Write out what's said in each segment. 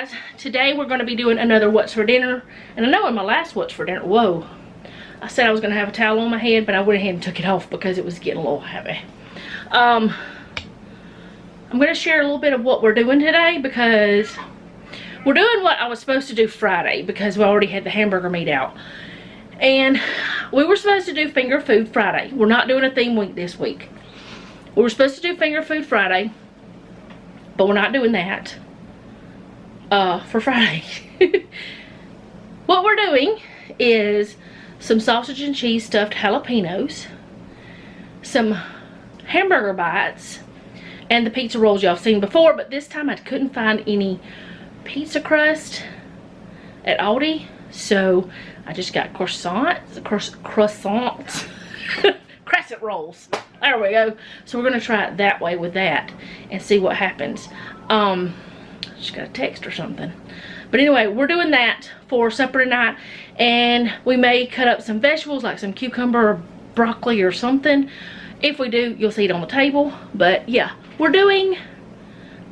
guys, today we're going to be doing another What's for Dinner. And I know in my last What's for Dinner, whoa, I said I was going to have a towel on my head, but I went ahead and took it off because it was getting a little heavy. I'm going to share a little bit of what we're doing today, because we're doing what I was supposed to do Friday, because we already had the hamburger meat out. And we were supposed to do finger food Friday. We're not doing a theme week this week. We were supposed to do finger food Friday, but we're not doing that for Friday. What we're doing is some sausage and cheese stuffed jalapenos, some hamburger bites, and the pizza rolls y'all seen before, but this time I couldn't find any pizza crust at Aldi, so I just got croissants, crescent rolls. There we go. So we're gonna try it that way with that and see what happens. Just got a text or something. But anyway, we're doing that for supper tonight, and we may cut up some vegetables like some cucumber or broccoli or something. If we do, you'll see it on the table. But yeah, we're doing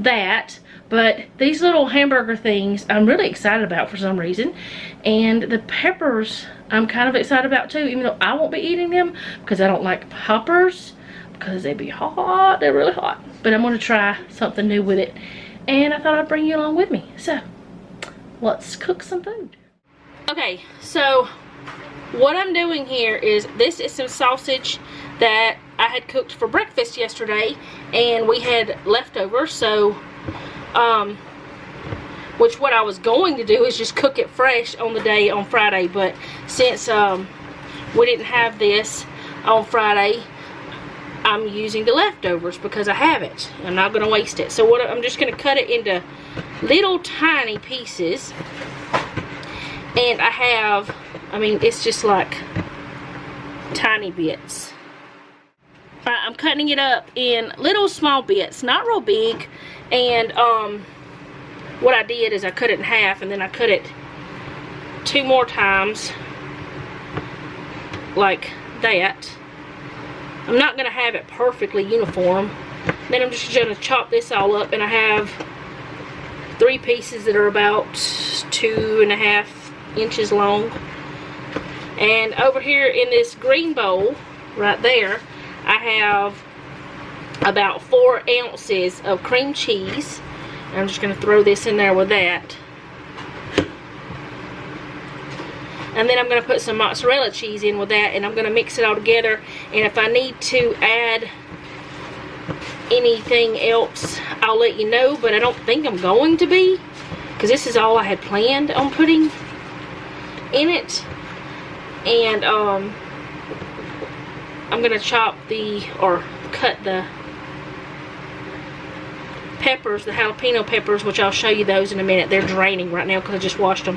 that. But these little hamburger things I'm really excited about for some reason. And the peppers I'm kind of excited about too, even though I won't be eating them because I don't like poppers, because they be hot. They're really hot. But I'm going to try something new with it. And I thought I'd bring you along with me. So, let's cook some food. Okay, so what I'm doing here is, this is some sausage that I had cooked for breakfast yesterday. And we had leftovers, so which what I was going to do is just cook it fresh on the day on Friday, but since we didn't have this on Friday, I'm using the leftovers because I have it. I'm not going to waste it. So what I'm just going to cut it into little tiny pieces, and I have, I mean, it's just like tiny bits. I'm cutting it up in little small bits, not real big. And what I did is I cut it in half, and then I cut it 2 more times like that. I'm not going to have it perfectly uniform. Then I'm just going to chop this all up, and I have 3 pieces that are about 2.5 inches long. And over here in this green bowl right there, I have about 4 ounces of cream cheese. And I'm just going to throw this in there with that. And then I'm going to put some mozzarella cheese in with that, and I'm going to mix it all together. And if I need to add anything else, I'll let you know, but I don't think I'm going to be, because this is all I had planned on putting in it. And I'm going to chop or cut the peppers, the jalapeno peppers, which I'll show you those in a minute. They're draining right now because I just washed them,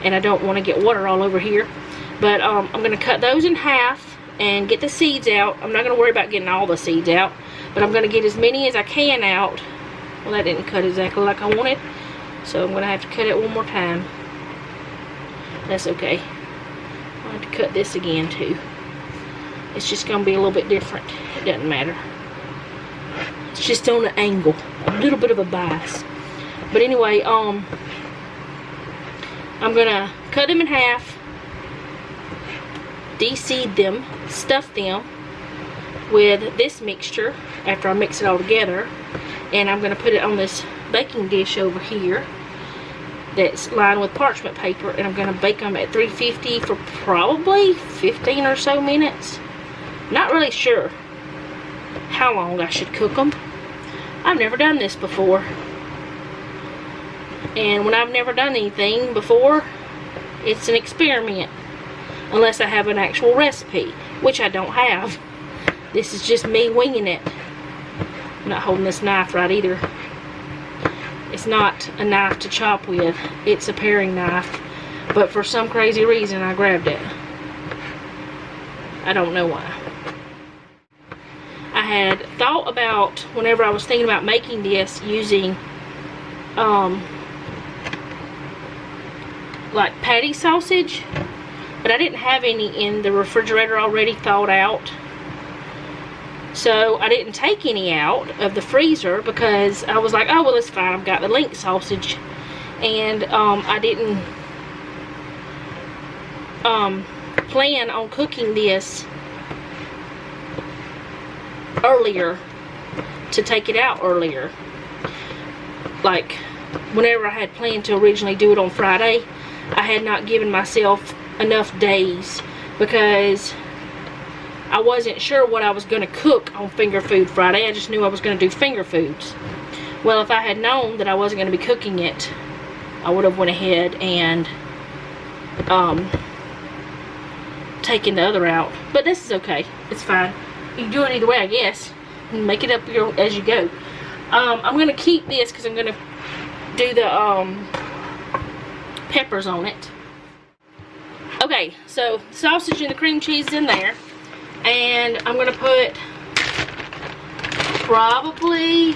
and I don't want to get water all over here. But I'm going to cut those in half and get the seeds out. I'm not going to worry about getting all the seeds out, but I'm going to get as many as I can out. Well, that didn't cut exactly like I wanted, so I'm going to have to cut it one more time. That's okay. I'll have to cut this again too. It's just going to be a little bit different. It doesn't matter. It's just on an angle, a little bit of a bias. But anyway, I'm gonna cut them in half, de-seed them, stuff them with this mixture after I mix it all together, and I'm gonna put it on this baking dish over here that's lined with parchment paper, and I'm gonna bake them at 350 for probably 15 or so minutes. Not really sure how long I should cook them. I've never done this before, and when I've never done anything before, it's an experiment, unless I have an actual recipe, which I don't have. This is just me winging it. I'm not holding this knife right either. It's not a knife to chop with, it's a paring knife, but for some crazy reason I grabbed it. I don't know why. I had thought about, whenever I was thinking about making this, using like patty sausage, but I didn't have any in the refrigerator already thawed out. So I didn't take any out of the freezer because I was like, oh, well, it's fine. I've got the link sausage and I didn't plan on cooking this earlier, to take it out earlier. Like whenever I had planned to originally do it on Friday, I had not given myself enough days because I wasn't sure what I was going to cook on Finger Food Friday. I just knew I was going to do finger foods. Well, if I had known that I wasn't going to be cooking it, I would have went ahead and taken the other out. But this is okay. It's fine. You can do it either way, I guess. And make it up as you go. I'm going to keep this because I'm going to do the peppers on it. Okay, so sausage and the cream cheese is in there. And I'm going to put probably,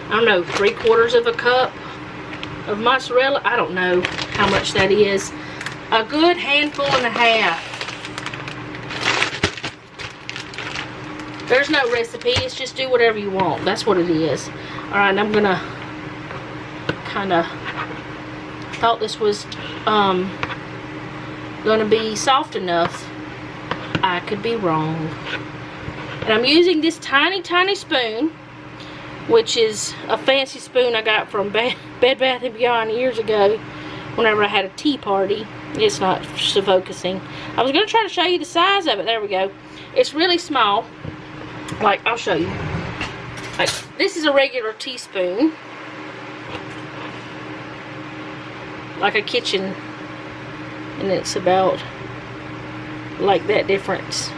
I don't know, 3/4 of a cup of mozzarella. I don't know how much that is. A good handful and a half. There's no recipe. It's just do whatever you want. That's what it is. Alright, and I'm going to kind of, thought this was going to be soft enough. I could be wrong. And I'm using this tiny spoon, which is a fancy spoon I got from Bed Bath & Beyond years ago whenever I had a tea party. It's not so focusing. I was going to try to show you the size of it. There we go. It's really small. Like, I'll show you. Like, this is a regular teaspoon. Like a kitchen. And it's about like that difference.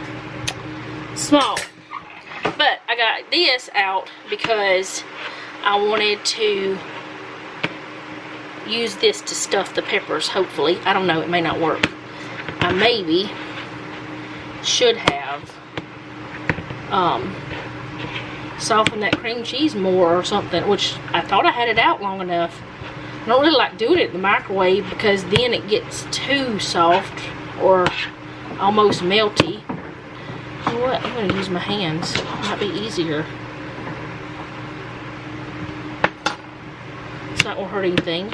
Small. But I got this out because I wanted to use this to stuff the peppers, hopefully. I don't know, it may not work. I maybe should have softened that cream cheese more or something, which I thought I had it out long enough. I don't really like doing it in the microwave because then it gets too soft or almost melty. You know what? I'm going to use my hands. It might be easier. It's not going to hurt anything.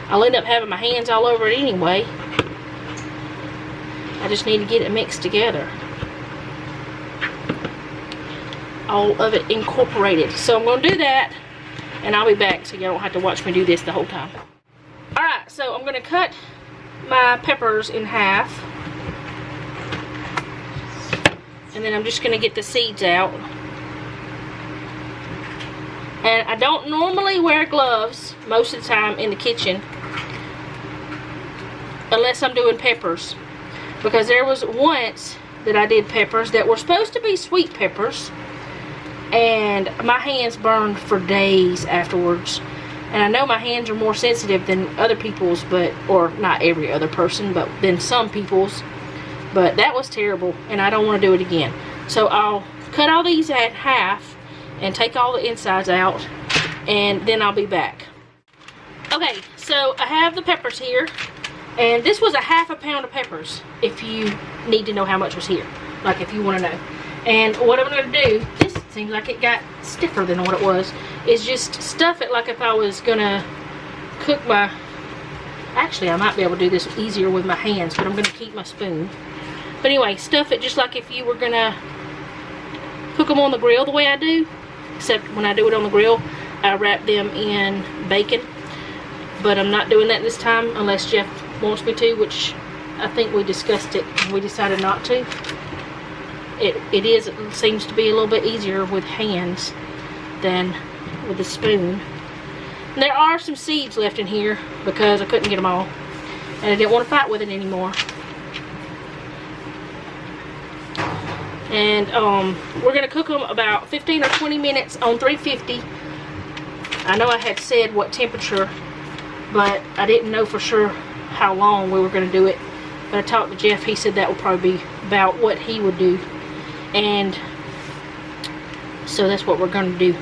I'll end up having my hands all over it anyway. I just need to get it mixed together. All of it incorporated. So I'm going to do that, and I'll be back so y'all don't have to watch me do this the whole time. Alright, so I'm going to cut my peppers in half. And then I'm just going to get the seeds out. And I don't normally wear gloves most of the time in the kitchen unless I'm doing peppers. Because there was once that I did peppers that were supposed to be sweet peppers. And my hands burned for days afterwards. And I know my hands are more sensitive than other people's, but, or not every other person, but than some people's. But that was terrible, and I don't want to do it again. So I'll cut all these at half and take all the insides out, and then I'll be back. Okay, so I have the peppers here, and this was a ½ pound of peppers, if you need to know how much was here, like if you want to know. And what I'm going to do, this seems like it got stiffer than what it was, is just stuff it like if I was going to cook my, actually I might be able to do this easier with my hands, but I'm going to keep my spoon. But anyway, stuff it just like if you were going to cook them on the grill the way I do, except when I do it on the grill, I wrap them in bacon. But I'm not doing that this time unless Jeff wants me to, which I think we discussed it and we decided not to. It seems to be a little bit easier with hands than with a spoon. And there are some seeds left in here because I couldn't get them all. And I didn't want to fight with it anymore. And we're going to cook them about 15 or 20 minutes on 350. I know I had said what temperature, but I didn't know for sure how long we were going to do it. But I talked to Jeff. He said that would probably be about what he would do. And so that's what we're going to do.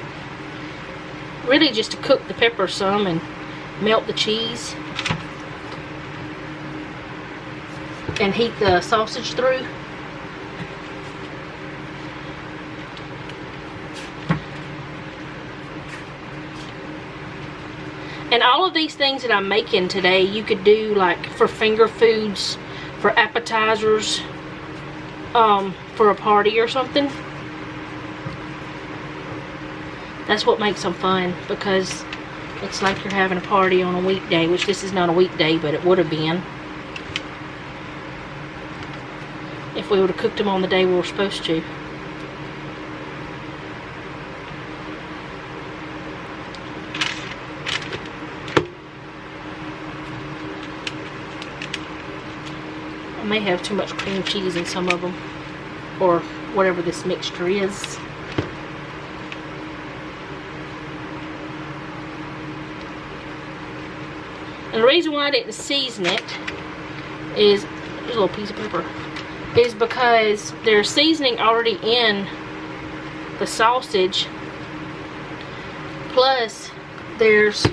Really just to cook the pepper some and melt the cheese. And heat the sausage through. And all of these things that I'm making today, you could do like for finger foods, for appetizers, for a party or something. That's what makes them fun, because it's like you're having a party on a weekday, which this is not a weekday, but it would have been if we would have cooked them on the day we were supposed to. I may have too much cream cheese in some of them, or whatever this mixture is. And the reason why I didn't season it is, there's a little piece of pepper, is because there's seasoning already in the sausage, plus there's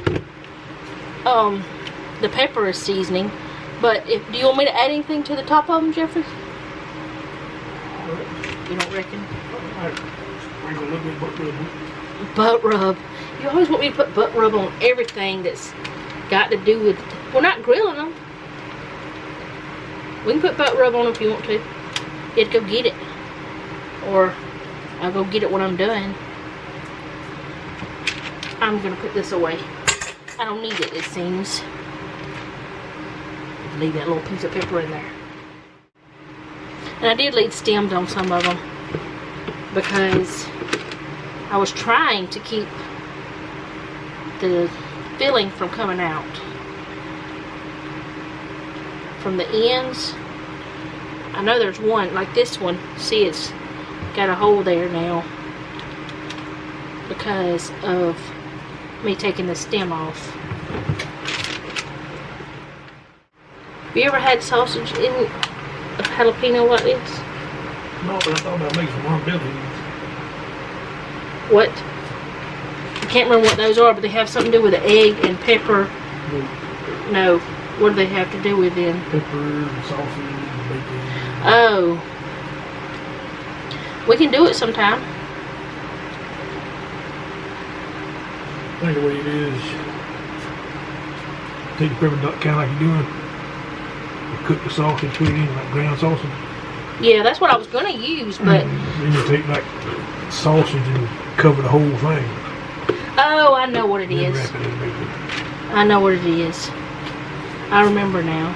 the pepper is seasoning. But do you want me to add anything to the top of them, Jeffrey? You don't reckon? Sprinkle a little bit of butt rub. Butt rub. You always want me to put butt rub on everything that's got to do with, we're not grilling them. We can put butt rub on them if you want to. You have to go get it, or I'll go get it when I'm done. I'm gonna put this away. I don't need it, it seems. Leave that little piece of pepper in there. And I did leave stems on some of them because I was trying to keep the filling from coming out from the ends. I know there's one, like this one, see, it's got a hole there now because of me taking the stem off. Have you ever had sausage in a jalapeno like this? No, but I thought that makes some warm belly. What? I can't remember what those are, but they have something to do with the egg and pepper. No. What do they have to do with then? Pepper, sausage, bacon. Oh. We can do it sometime. I think the way it is, take the pepper duck kind of like you're doing. Cook the sausage, put it in like ground sausage. Yeah, that's what I was gonna use, but then you take like sausage and cover the whole thing. Oh, I know what it is. Wrap it in bacon. I know what it is. I remember now.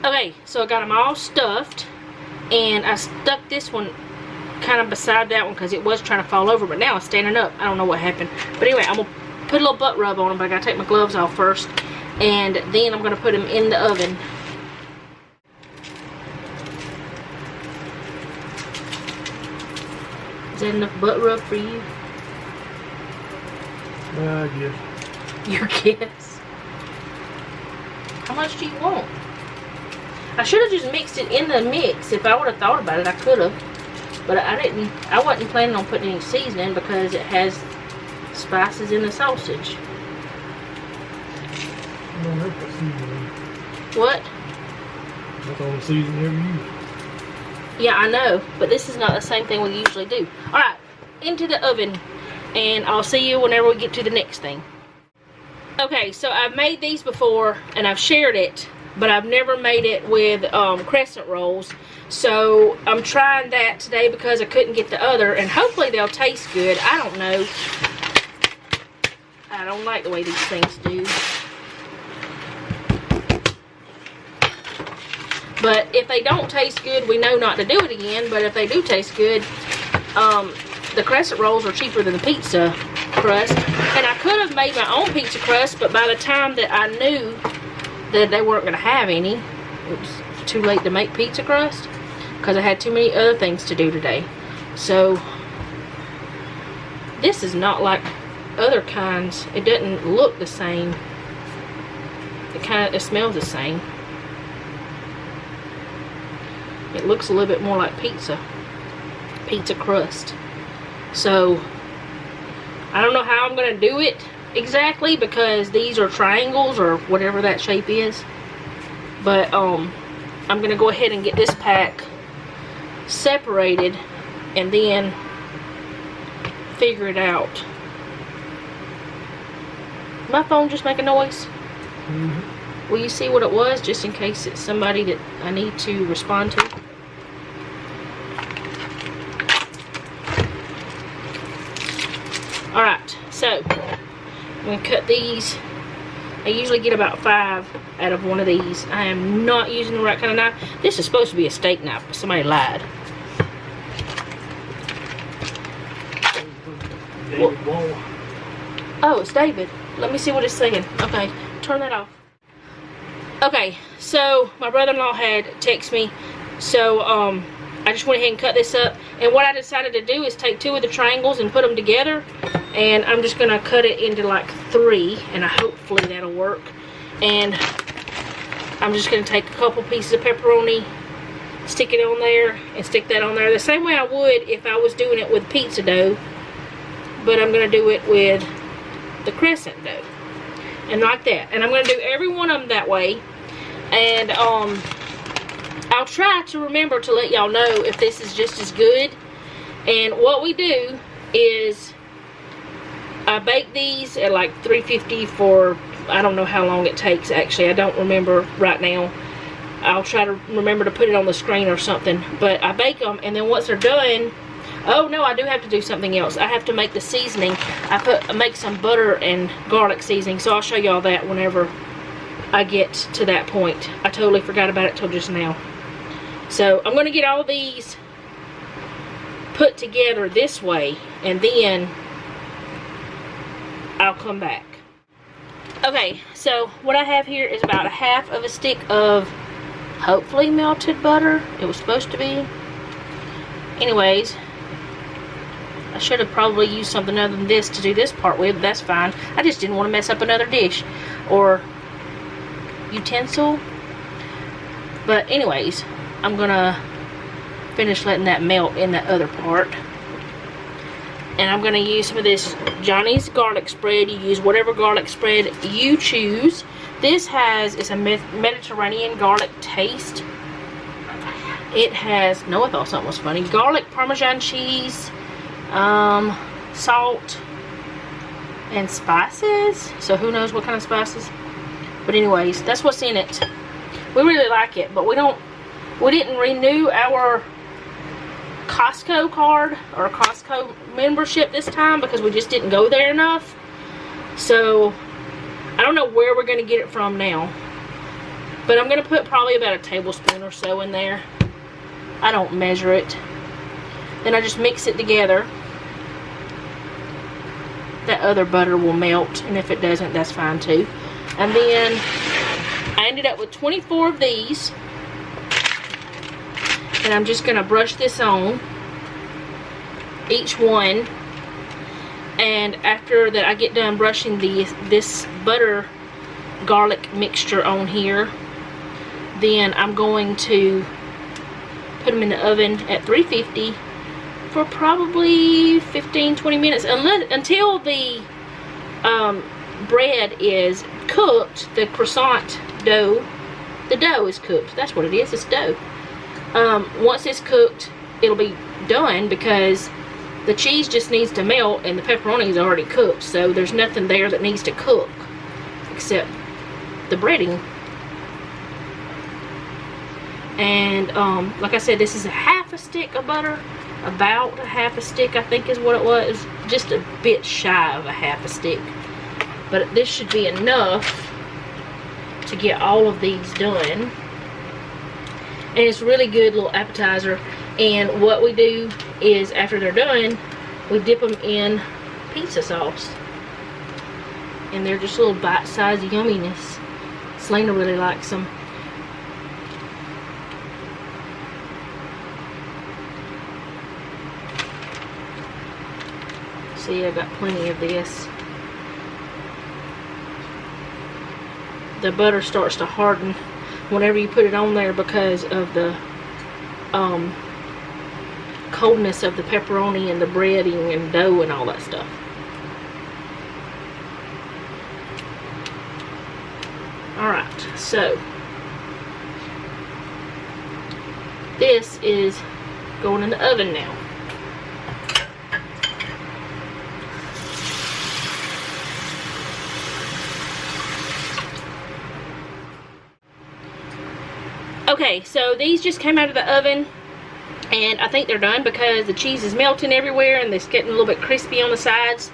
Okay, so I got them all stuffed, and I stuck this one kind of beside that one because it was trying to fall over, but now it's standing up. I don't know what happened. But anyway, I'm gonna put a little butt rub on them, but I gotta take my gloves off first. And then I'm going to put them in the oven. Is that enough butt rub for you? I guess. Your guess. How much do you want? I should have just mixed it in the mix. If I would have thought about it, I could have. But I didn't. I wasn't planning on putting any seasoning because it has spices in the sausage. What? That's all the seasoning ever used. Yeah, I know, but this is not the same thing we usually do. Alright, into the oven, and I'll see you whenever we get to the next thing. Okay, so I've made these before, and I've shared it, but I've never made it with crescent rolls. So I'm trying that today because I couldn't get the other, and hopefully they'll taste good. I don't know. I don't like the way these things do. But if they don't taste good, we know not to do it again. But if they do taste good, the crescent rolls are cheaper than the pizza crust. And I could have made my own pizza crust, but by the time that I knew that they weren't going to have any, it was too late to make pizza crust because I had too many other things to do today. So this is not like other kinds. It doesn't look the same. It smells the same. It looks a little bit more like pizza crust. So I don't know how I'm going to do it exactly because these are triangles or whatever that shape is. But I'm going to go ahead and get this pack separated and then figure it out. My phone just make a noise. Mm-hmm. Will you see what it was, just in case it's somebody that I need to respond to? Alright, so I'm going to cut these. I usually get about 5 out of one of these. I am not using the right kind of knife. This is supposed to be a steak knife, but somebody lied. David Wall. Oh, it's David. Let me see what it's saying. Okay, turn that off. Okay, so my brother-in-law had texted me, so I just went ahead and cut this up. And what I decided to do is take 2 of the triangles and put them together, and I'm just gonna cut it into like 3, and hopefully that'll work. And I'm just gonna take a couple pieces of pepperoni, stick it on there, and stick that on there the same way I would if I was doing it with pizza dough, but I'm gonna do it with the crescent dough, and like that. And I'm gonna do every one of them that way. And I'll try to remember to let y'all know if this is just as good. And what we do is I bake these at like 350 for, I don't know how long it takes actually. I don't remember right now. I'll try to remember to put it on the screen or something. But I bake them, and then once they're done, oh no, I do have to do something else. I have to make the seasoning. I make some butter and garlic seasoning, so I'll show y'all that whenever I get to that point. I totally forgot about it till just now. So I'm going to get all these put together this way, and then I'll come back. Okay, so what I have here is about 1/2 of a stick of hopefully melted butter. It was supposed to be. Anyways, I should have probably used something other than this to do this part with, but that's fine. I just didn't want to mess up another dish or utensil. But anyways, I'm gonna finish letting that melt in that other part. And I'm gonna use some of this Johnny's garlic spread. You use whatever garlic spread you choose. This it's a Mediterranean garlic taste. It has, no, I thought something was funny. Garlic, Parmesan cheese, salt, and spices. So who knows what kind of spices. But anyways, that's what's in it. We really like it, but we didn't renew our Costco card or Costco membership this time because we just didn't go there enough. So I don't know where we're going to get it from now, but I'm going to put probably about a tablespoon or so in there. I don't measure it. Then I just mix it together. That other butter will melt, and if it doesn't, that's fine too. And then I ended up with 24 of these, and I'm just going to brush this on each one. And after that I get done brushing this butter garlic mixture on here, then I'm going to put them in the oven at 350 for probably 15-20 minutes, until the bread is cooked. The croissant dough, the dough is cooked. That's what it is, it's dough. Once it's cooked, it'll be done, because the cheese just needs to melt and the pepperoni is already cooked, so there's nothing there that needs to cook except the breading. And like I said, this is a 1/2 stick of butter, about a 1/2 stick I think is what it was, just a bit shy of a 1/2 stick, but this should be enough to get all of these done. And it's really good little appetizer. And what we do is, after they're done, we dip them in pizza sauce, and they're just little bite-sized yumminess. Selena really likes them. See, I got plenty of this. The butter starts to harden whenever you put it on there because of the coldness of the pepperoni and the breading and dough and all that stuff. Alright, so this is going in the oven now. Okay, so these just came out of the oven, and I think they're done because the cheese is melting everywhere and it's getting a little bit crispy on the sides.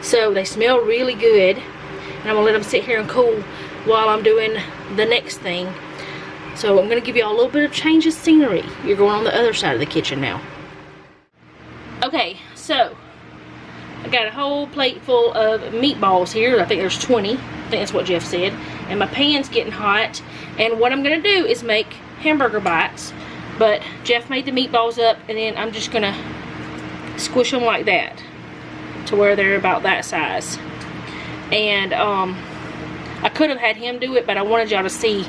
So they smell really good, and I'm gonna let them sit here and cool while I'm doing the next thing. So I'm gonna give you all a little bit of change of scenery. You're going on the other side of the kitchen now. Okay, so I got a whole plate full of meatballs here. I think there's 20. I think that's what Jeff said. And my pan's getting hot. And what I'm gonna do is make hamburger bites. But Jeff made the meatballs up, and then I'm just gonna squish them like that to where they're about that size. And I could have had him do it, but I wanted y'all to see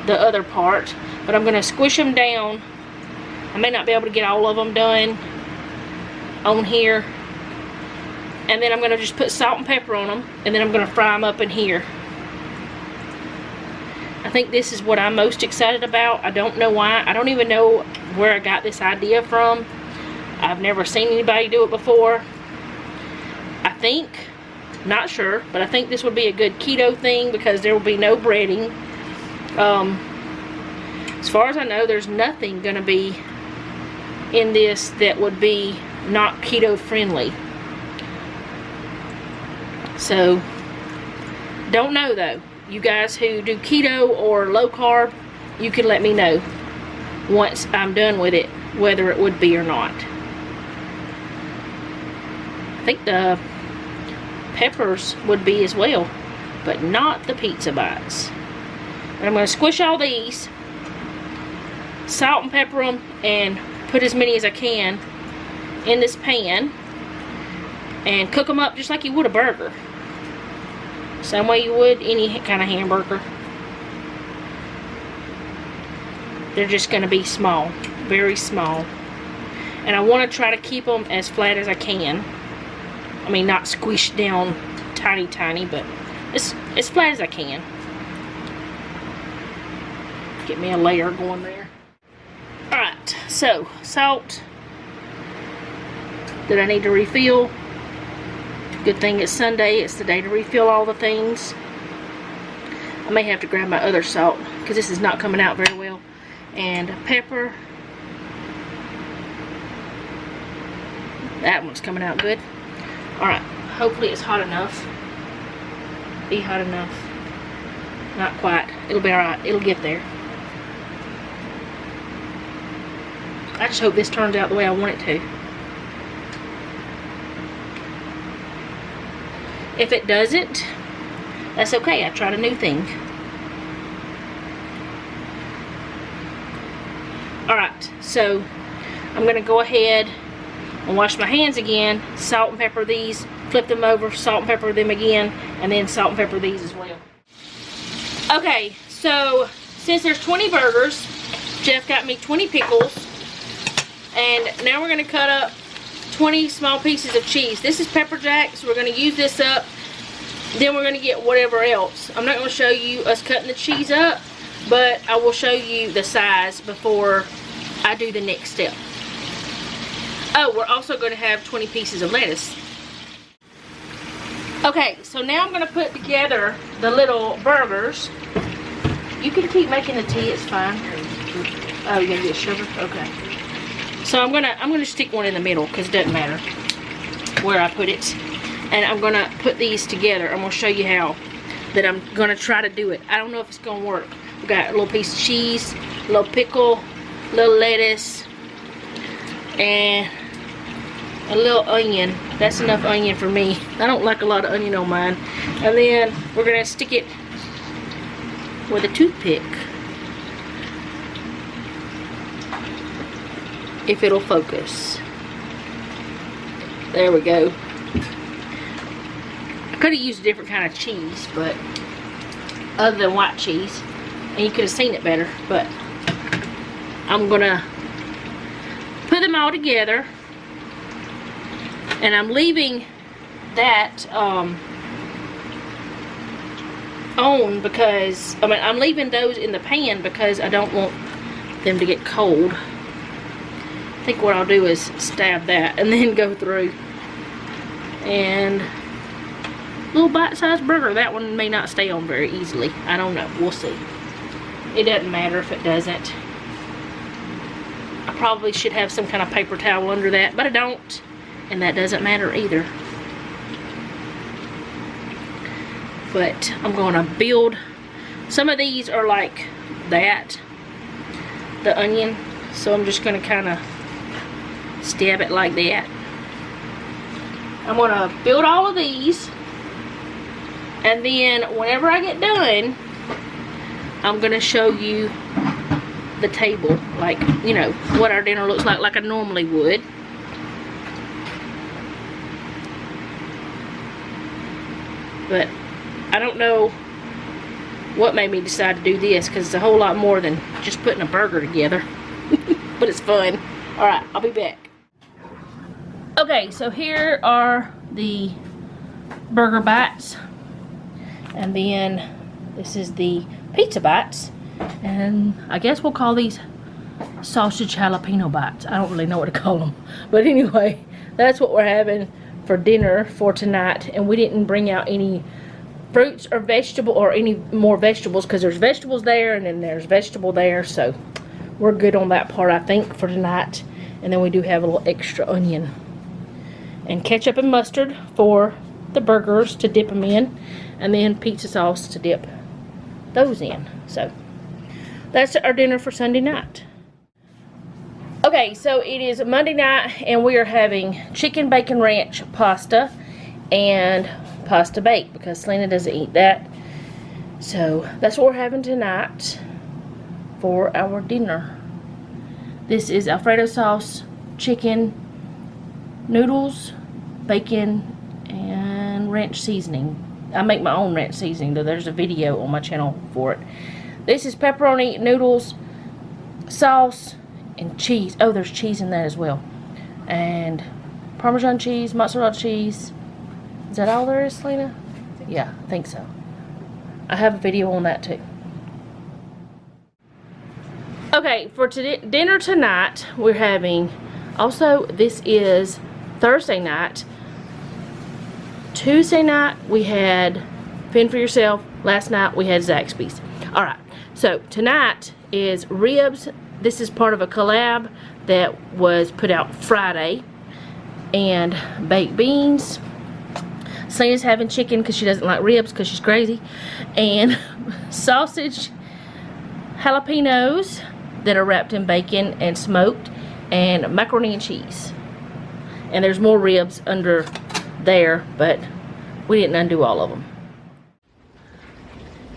the other part. But I'm gonna squish them down. I may not be able to get all of them done on here. And then I'm gonna just put salt and pepper on them, and then I'm gonna fry them up in here. I think this is what I'm most excited about. I don't know why. I don't even know where I got this idea from. I've never seen anybody do it before. I think, not sure, but I think this would be a good keto thing because there will be no breading. As far as I know, there's nothing gonna be in this that would be not keto friendly. So, don't know though. You guys who do keto or low carb, you can let me know once I'm done with it, whether it would be or not. I think the peppers would be as well, but not the pizza bites. But I'm going to squish all these, salt and pepper them, and put as many as I can in this pan, and cook them up just like you would a burger. Same way you would any kind of hamburger. They're just going to be small, very small. And I want to try to keep them as flat as I can. I mean, not squished down tiny, tiny, but as flat as I can. Get me a layer going there. Alright, so salt that I need to refill. Good thing it's Sunday. It's the day to refill all the things. I may have to grab my other salt because this is not coming out very well. And pepper. That one's coming out good. Alright, hopefully it's hot enough. Be hot enough. Not quite. It'll be alright. It'll get there. I just hope this turns out the way I want it to. If it doesn't, that's okay. I tried a new thing. Alright, so I'm going to go ahead and wash my hands again, salt and pepper these, flip them over, salt and pepper them again, and then salt and pepper these as well. Okay, so since there's 20 burgers, Jeff got me 20 pickles, and now we're going to cut up 20 small pieces of cheese. This is pepper jack, so we're going to use this up. Then we're going to get whatever else. I'm not going to show you us cutting the cheese up, but I will show you the size before I do the next step. Oh, we're also going to have 20 pieces of lettuce. Okay, so now I'm going to put together the little burgers. You can keep making the tea, it's fine. Oh, you're going to get sugar? Okay. So I'm gonna stick one in the middle because it doesn't matter where I put it. And I'm gonna put these together. I'm gonna show you how that I'm gonna try to do it. I don't know if it's gonna work. We got a little piece of cheese, a little pickle, a little lettuce, and a little onion. That's enough onion for me. I don't like a lot of onion on mine. And then we're gonna stick it with a toothpick. If it'll focus. There we go. I could have used a different kind of cheese, but other than white cheese, and you could have seen it better, but I'm gonna put them all together, and I'm leaving that on because I'm leaving those in the pan because I don't want them to get cold. I think what I'll do is stab that and then go through. And little bite-sized burger. That one may not stay on very easily. I don't know. We'll see. it doesn't matter if it doesn't. I probably should have some kind of paper towel under that, but I don't, and that doesn't matter either. But I'm gonna build, some of these are like that, the onion, so I'm just gonna kind of stab it like that. I'm gonna build all of these, and then whenever I get done, I'm gonna show you the table, like, you know, what our dinner looks like I normally would. But I don't know what made me decide to do this, because it's a whole lot more than just putting a burger together. But it's fun. Alright, I'll be back. Okay, so here are the burger bites. And then this is the pizza bites. And I guess we'll call these sausage jalapeno bites. I don't really know what to call them. But anyway, that's what we're having for dinner for tonight. And we didn't bring out any fruits or vegetable or any more vegetables, because there's vegetables there and then there's vegetable there. So we're good on that part, I think, for tonight. And then we do have a little extra onion. And ketchup and mustard for the burgers to dip them in. And then pizza sauce to dip those in. So that's our dinner for Sunday night. Okay, so it is Monday night and we are having chicken bacon ranch pasta and pasta bake, because Selena doesn't eat that. So that's what we're having tonight for our dinner. This is Alfredo sauce, chicken, noodles, bacon, and ranch seasoning. I make my own ranch seasoning, though there's a video on my channel for it. This is pepperoni, noodles, sauce, and cheese. Oh, there's cheese in that as well. And Parmesan cheese, mozzarella cheese. Is that all there is, Selena? Yeah, I think so. I have a video on that too. Okay, for dinner tonight, we're having, also this is Thursday night. Tuesday night we had Fend for Yourself. Last night we had Zaxby's. Alright, so tonight is ribs. This is part of a collab that was put out Friday. And baked beans. Selena's having chicken because she doesn't like ribs because she's crazy. And sausage jalapenos that are wrapped in bacon and smoked. And macaroni and cheese. And there's more ribs under there, but we didn't undo all of them.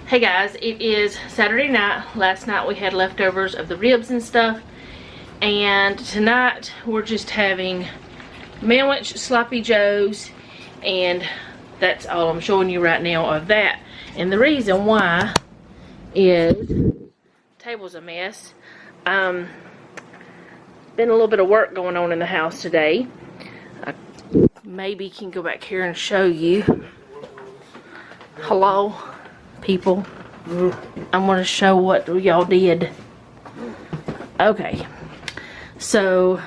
Hey guys, it is Saturday night. Last night we had leftovers of the ribs and stuff, and tonight we're just having Manwich Sloppy Joes, and that's all I'm showing you right now of that. And the reason why is the table's a mess. Been a little bit of work going on in the house today. Maybe can go back here and show you. Hello, people. I'm going to show what y'all did. Okay, so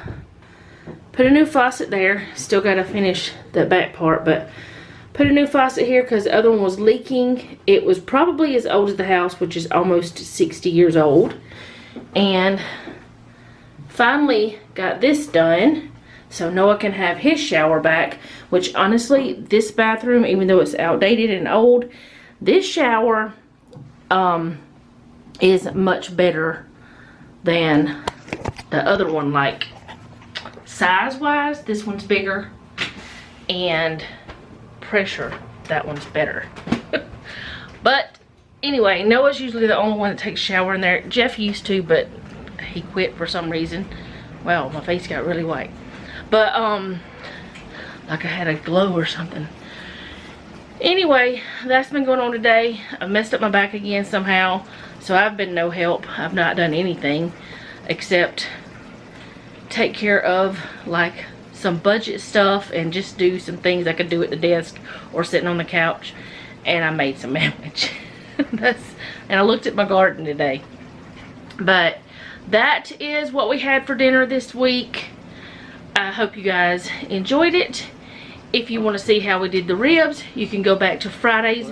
put a new faucet there. Still got to finish the back part, but put a new faucet here because the other one was leaking. It was probably as old as the house, which is almost 60 years old. And finally got this done, so Noah can have his shower back, which honestly, this bathroom, even though it's outdated and old, this shower is much better than the other one. Like, size-wise, this one's bigger, and pressure, that one's better. But anyway, Noah's usually the only one that takes a shower in there. Jeff used to, but he quit for some reason. Wow, my face got really white. But, like I had a glow or something. Anyway, that's been going on today. I messed up my back again somehow, so I've been no help. I've not done anything except take care of, like, some budget stuff and just do some things I could do at the desk or sitting on the couch. And I made some sandwich. And I looked at my garden today. But that is what we had for dinner this week. I hope you guys enjoyed it. If you want to see how we did the ribs, you can go back to Friday's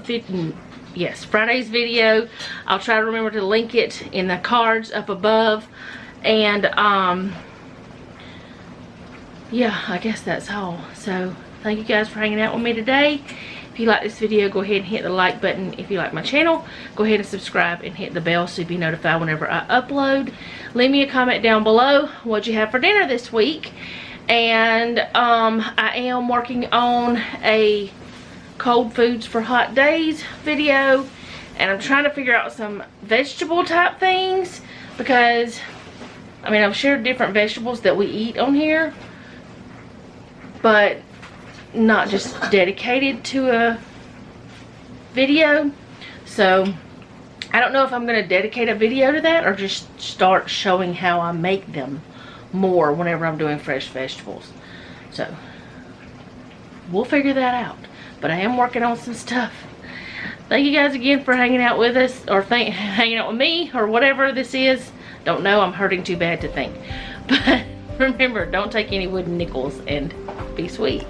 yes, Friday's video. I'll try to remember to link it in the cards up above. And yeah, I guess that's all. So thank you guys for hanging out with me today. If you like this video, go ahead and hit the like button. If you like my channel, go ahead and subscribe and hit the bell so you'll be notified whenever I upload. Leave me a comment down below what you have for dinner this week. And I am working on a cold foods for hot days video, and I'm trying to figure out some vegetable type things, because I mean, I've shared different vegetables that we eat on here, but not just dedicated to a video. So I don't know if I'm going to dedicate a video to that or just start showing how I make them more whenever I'm doing fresh vegetables. So we'll figure that out, but I am working on some stuff. Thank you guys again for hanging out with us, or hanging out with me, or whatever this is. Don't know, I'm hurting too bad to think. But remember, don't take any wooden nickels, and be sweet.